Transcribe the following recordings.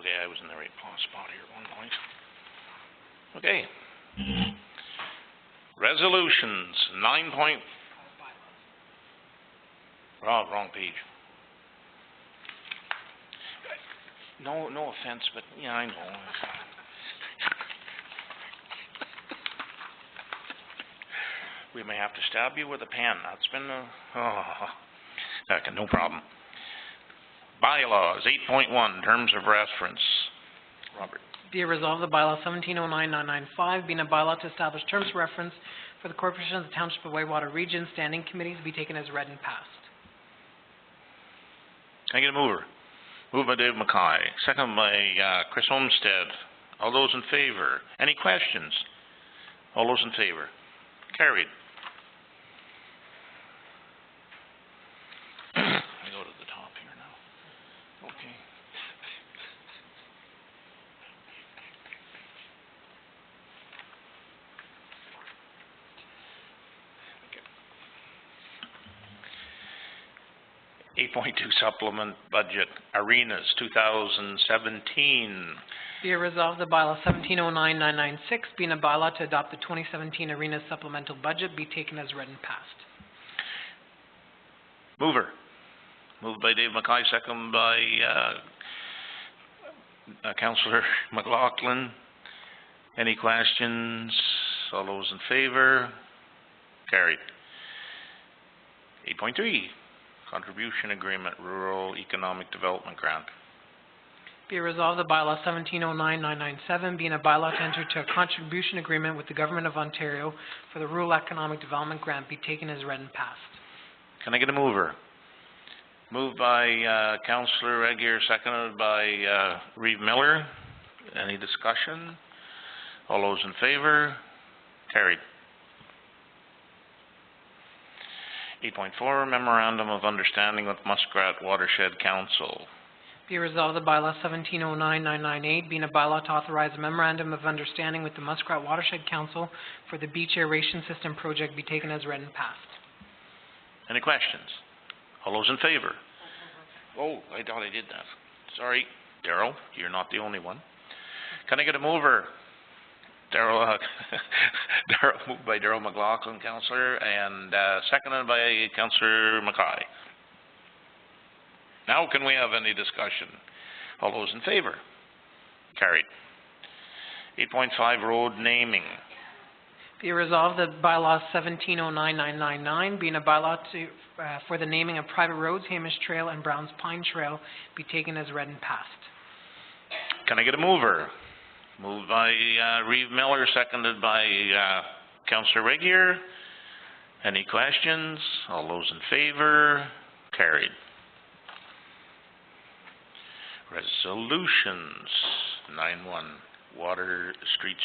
Okay, I was in the right spot here at one point. Okay. Resolutions, 9 point... Oh, wrong page. No offense, but yeah, I know. We may have to stab you with a pen. That's been okay, no problem. Bylaws, 8.1, terms of reference. Robert. Be it resolved, the bylaw 1709-995, being a bylaw to establish terms of reference for the Corporation of the Township of Whitewater Region standing committees, be taken as read and passed. Can I get a mover? Moved by Dave Mackay, second by Chris Olmsted. All those in favor? Any questions? All those in favor? Carried. I go to the top here now. Okay. Okay. 8.2 supplement budget arenas 2017. Be it resolved, the bylaw 1709-996, being a bylaw to adopt the 2017 arena supplemental budget, be taken as read and passed. Mover. Moved by Dave Mackay, second by Councillor McLaughlin. Any questions? All those in favor? Carried. 8.3, contribution agreement, rural economic development grant. Be it resolved, the bylaw 1709-997, being a bylaw to enter into a contribution agreement with the Government of Ontario for the rural economic development grant, be taken as read and passed. Can I get a mover? Moved by Councillor Regier, seconded by Reeve Miller. Any discussion? All those in favor? Carried. 8.4, Memorandum of Understanding with Muskrat Watershed Council. Be resolved, the bylaw 1709-998, being a bylaw to authorize a memorandum of understanding with the Muskrat Watershed Council for the beach aeration system project, be taken as read and passed. Any questions? All those in favor? Oh, I thought I did that. Sorry, Darrell, you're not the only one. Can I get a mover? Darrell, moved by Darrell McLaughlin, Councillor, and seconded by Councillor Mackay. Now can we have any discussion? All those in favor? Carried. 8.5, road naming. Be resolved that bylaw 1709-999, being a bylaw to, for the naming of private roads, Hamish Trail and Browns Pine Trail, be taken as read and passed. Can I get a mover? Moved by Reeve Miller, seconded by Councillor Regier. Any questions? All those in favor? Carried. Resolutions. 9.1, Whitewater Street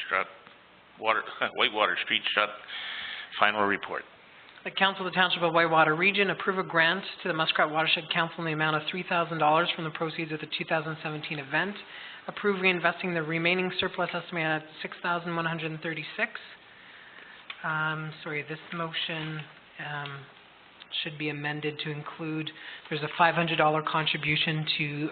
Strut, final report. The Council of the Township of Whitewater Region approve a grant to the Muskrat Watershed Council in the amount of $3,000 from the proceeds of the 2017 event. Approve reinvesting the remaining surplus estimated at $6,136. Sorry, this motion should be amended to include, there's a $500 contribution to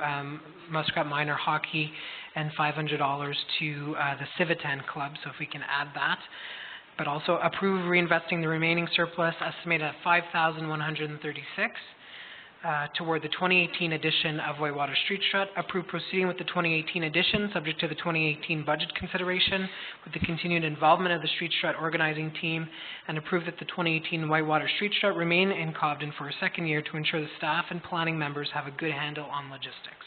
Muskrat Minor Hockey and $500 to the Civitan Club, so if we can add that. But also approve reinvesting the remaining surplus estimated at $5,136 toward the 2018 edition of Whitewater Street Strut. Approve proceeding with the 2018 edition subject to the 2018 budget consideration with the continued involvement of the Street Strut organizing team, and approve that the 2018 Whitewater Street Strut remain in Cobden for a second year to ensure the staff and planning members have a good handle on logistics.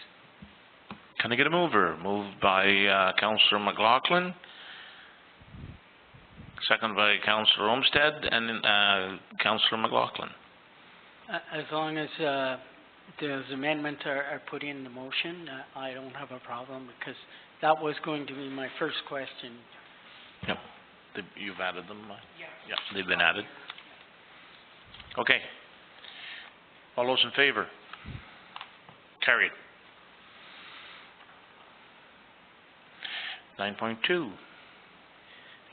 Can I get a mover? Moved by Councillor McLaughlin, second by Councillor Olmsted, and Councillor McLaughlin. As long as those amendments are put in the motion, I don't have a problem, because that was going to be my first question. Yep. You've added them? Yeah, they've been added. Okay. All those in favor? Carried. 9.2.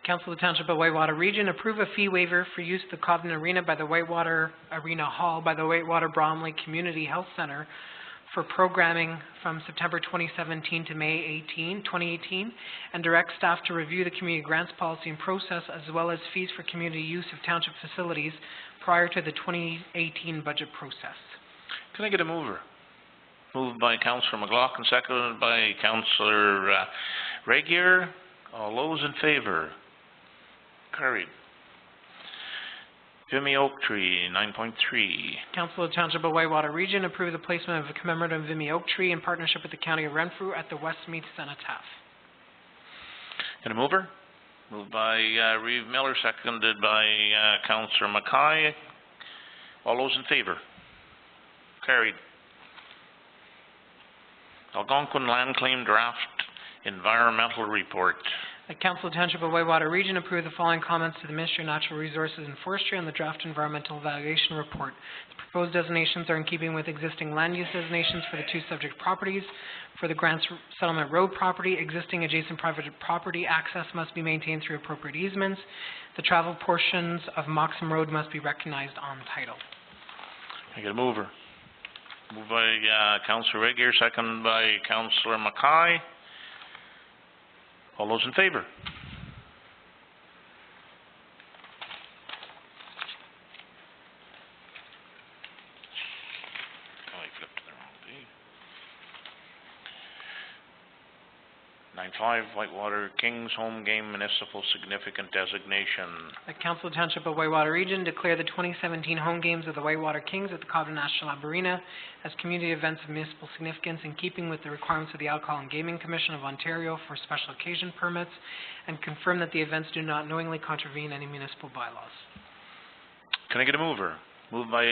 Council of the Township of Whitewater Region approve a fee waiver for use of the Cobden Arena by the Whitewater Arena Hall by the Whitewater Bromley Community Health Center for programming from September 2017 to May 2018, and direct staff to review the community grants policy and process, as well as fees for community use of township facilities prior to the 2018 budget process. Can I get a mover? Moved by Councillor McLaughlin, seconded by Councillor Regier. All those in favour? Carried. Vimy Oak Tree, 9.3. Council of the Township of Whitewater Region approve the placement of a commemorative Vimy Oak Tree in partnership with the County of Renfrew at the Westmeath Cenotaph. Can I mover? Moved by Reeve Miller, seconded by Councillor Mackay. All those in favour? Carried. Algonquin Land Claim Draft Environmental Report. The Council of the Township of Whitewater Region approve the following comments to the Ministry of Natural Resources and Forestry on the draft environmental evaluation report. The proposed designations are in keeping with existing land use designations for the two subject properties. For the Grants Settlement Road property, existing adjacent private property access must be maintained through appropriate easements. The travel portions of Moxham Road must be recognized on title. I get a mover. Moved by Councillor Regier, seconded by Councillor Mackay. All those in favour? Oh, I flipped to the wrong page. 9.5, Whitewater Kings Home Game Municipal Significant Designation. The Council of the Township of Whitewater Region declare the 2017 home games of the Whitewater Kings at the Cobden National Lab Arena as community events of municipal significance in keeping with the requirements of the Alcohol and Gaming Commission of Ontario for special occasion permits, and confirm that the events do not knowingly contravene any municipal bylaws. Can I get a mover? Moved by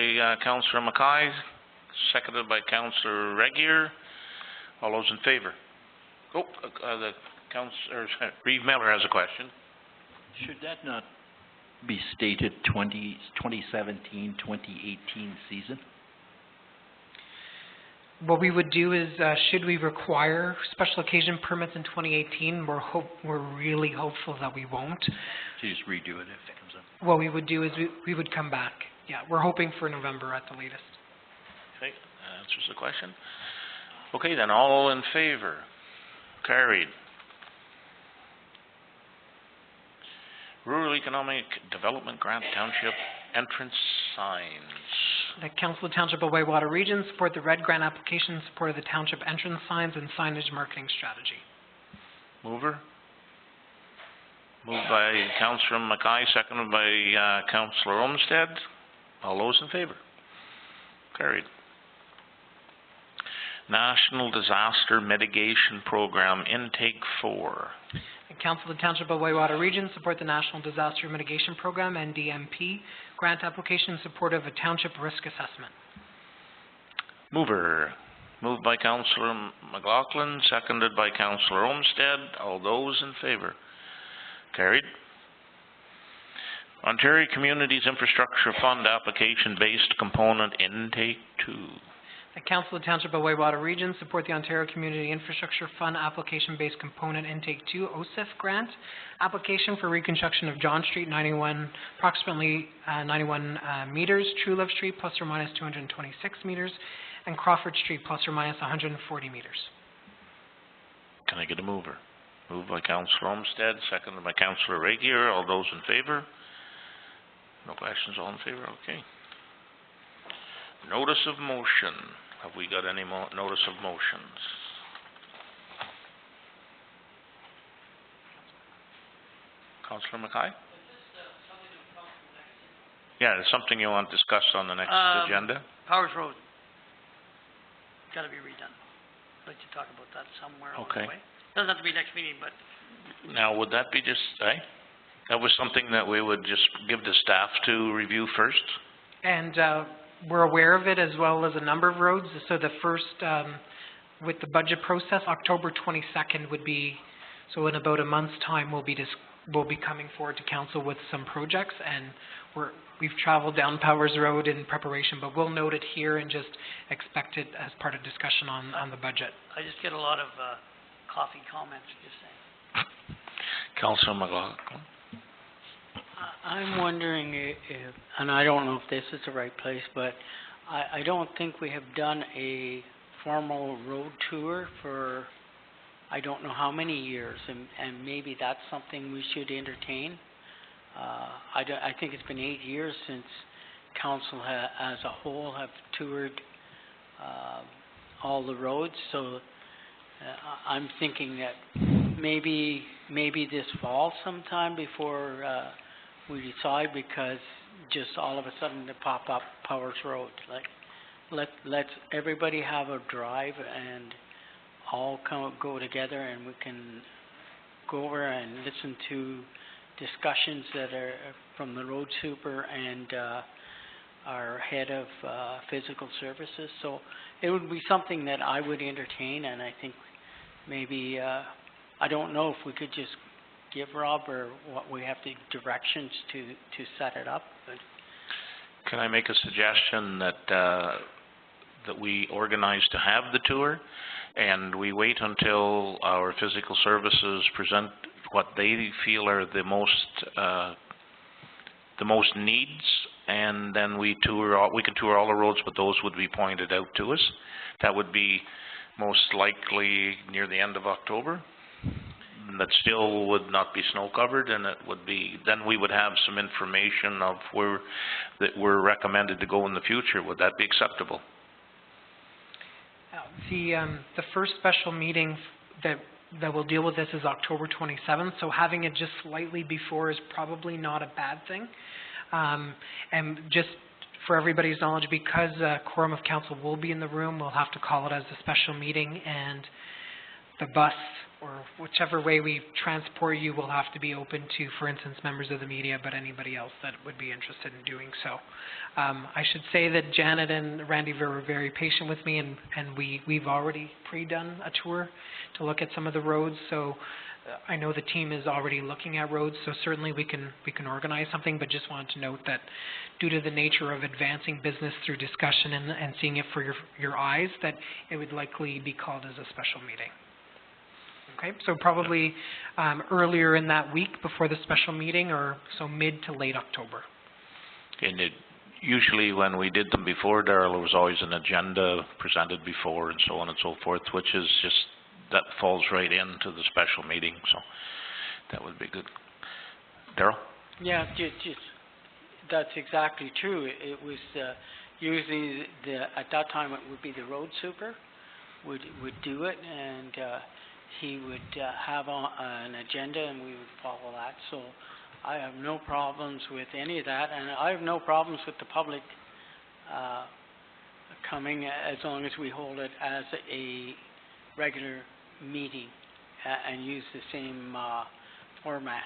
Councillor Mackay, seconded by Councillor Regier. All those in favour? Oh, the Councillor Reeve Miller has a question. Should that not be stated 2017, 2018 season? What we would do is, should we require special occasion permits in 2018, we're really hopeful that we won't. So you just redo it if it comes up? What we would do is we would come back. Yeah, we're hoping for November at the latest. Okay, that answers the question. Okay, then all in favour? Carried. Rural Economic Development Grant Township Entrance Signs. The Council of the Township of Whitewater Region support the RED grant application in support of the township entrance signs and signage marketing strategy. Mover? Moved by Councillor Mackay, seconded by Councillor Olmsted. All those in favour? Carried. National Disaster Mitigation Program Intake 4. The Council of the Township of Whitewater Region support the National Disaster Mitigation Program, NDMP, grant application in support of a township risk assessment. Mover. Moved by Councillor McLaughlin, seconded by Councillor Olmsted. All those in favour? Carried. Ontario Communities Infrastructure Fund Application-Based Component Intake 2. The Council of the Township of Whitewater Region support the Ontario Community Infrastructure Fund Application-Based Component Intake 2 OSIF grant application for reconstruction of John Street, approximately 91 meters, True Love Street plus or minus 226 meters, and Crawford Street plus or minus 140 meters. Can I get a mover? Moved by Councillor Olmsted, seconded by Councillor Regier. All those in favour? No questions, all in favour? Okay. Notice of motion. Have we got any notice of motions? Councillor Mackay? Yeah, it's something you want discussed on the next agenda? Powers Road. Gotta be redone. I'd like to talk about that somewhere along the way. Doesn't have to be next meeting, but... Now, would that be just, that was something that we would just give the staff to review first? And we're aware of it, as well as a number of roads. So the first, with the budget process, October 22nd would be, so in about a month's time, we'll be coming forward to council with some projects, and we've traveled down Powers Road in preparation, but we'll note it here and just expect it as part of discussion on the budget. I just get a lot of coffee comments, just saying. Councillor McLaughlin. I'm wondering if, and I don't know if this is the right place, but I don't think we have done a formal road tour for I don't know how many years, and maybe that's something we should entertain. I think it's been 8 years since council as a whole have toured all the roads, so I'm thinking that maybe this fall sometime before we decide, because just all of a sudden they pop up Powers Road. Like, let's everybody have a drive and all go together, and we can go over and listen to discussions that are from the road super and our head of physical services. So it would be something that I would entertain, and I think maybe I don't know if we could just give Rob or what we have the directions to set it up. But can I make a suggestion that that we organize to have the tour, and we wait until our physical services present what they feel are the most needs, and then we can tour all the roads, but those would be pointed out to us. That would be most likely near the end of October. That still would not be snow covered, and it would be, then we would have some information of where that we're recommended to go in the future. Would that be acceptable? The first special meeting that will deal with this is October 27th, so having it just slightly before is probably not a bad thing. And just for everybody's knowledge, because quorum of council will be in the room, we'll have to call it as a special meeting, and the bus or whichever way we transport you will have to be open to, for instance, members of the media, but anybody else that would be interested in doing so. I should say that Janet and Randy were very patient with me, and we've already pre-done a tour to look at some of the roads, so I know the team is already looking at roads, so certainly we can organize something, but just wanted to note that due to the nature of advancing business through discussion and seeing it for your eyes, that it would likely be called as a special meeting. Okay, so probably earlier in that week before the special meeting, or so mid to late October. And usually when we did them before, Darrell, there was always an agenda presented before and so on and so forth, which is just, that falls right into the special meeting, so that would be good. Darrell? Yeah, just that's exactly true. It was usually at that time it would be the road super would do it, and he would have an agenda, and we would follow that. So I have no problems with any of that, and I have no problems with the public coming, as long as we hold it as a regular meeting and use the same format.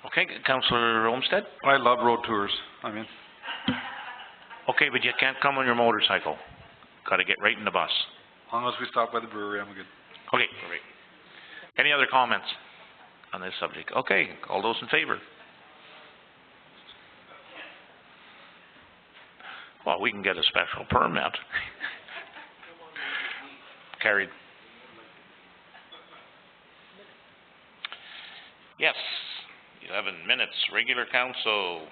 Okay, Councillor Olmsted? I love road tours. I mean, Okay, but you can't come on your motorcycle. Got to get right in the bus. as long as we stop by the brewery, I'm good. Okay, great. Any other comments on this subject? Okay, all those in favor? Well, we can get a special permit. Carried. Yes, 11 minutes, regular council.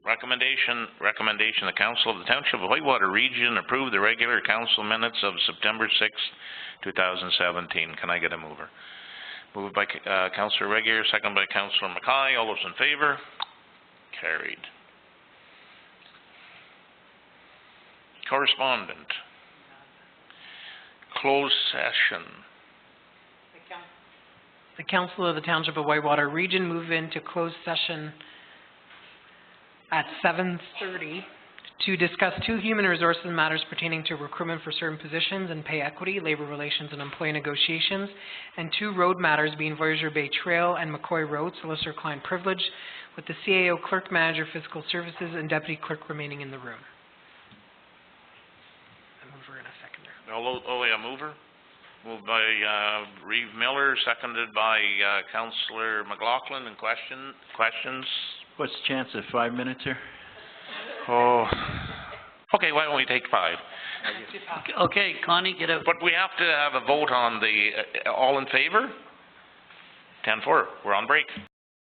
Recommendation, the council of the Township of Whitewater Region approve the regular council minutes of September 6th, 2017. Can I get a mover? Moved by Councillor Regier, second by Councillor Mackay. All those in favor? Carried. Correspondent. Closed session. The Council of the Township of Whitewater Region move into closed session at 7:30 to discuss 2 human resources matters pertaining to recruitment for certain positions and pay equity, labor relations and employee negotiations, and 2 road matters being Voyageur Bay Trail and McCoy Road, solicitor-client privilege, with the CAO clerk, manager, fiscal services, and deputy clerk remaining in the room. A mover and a seconder. A mover? Moved by Reeve Miller, seconded by Councillor McLaughlin. And questions? What's the chance of 5 minutes here? Oh, okay, why don't we take 5? Okay, Connie, get out. But we have to have a vote on the, all in favor? 10-4, we're on break.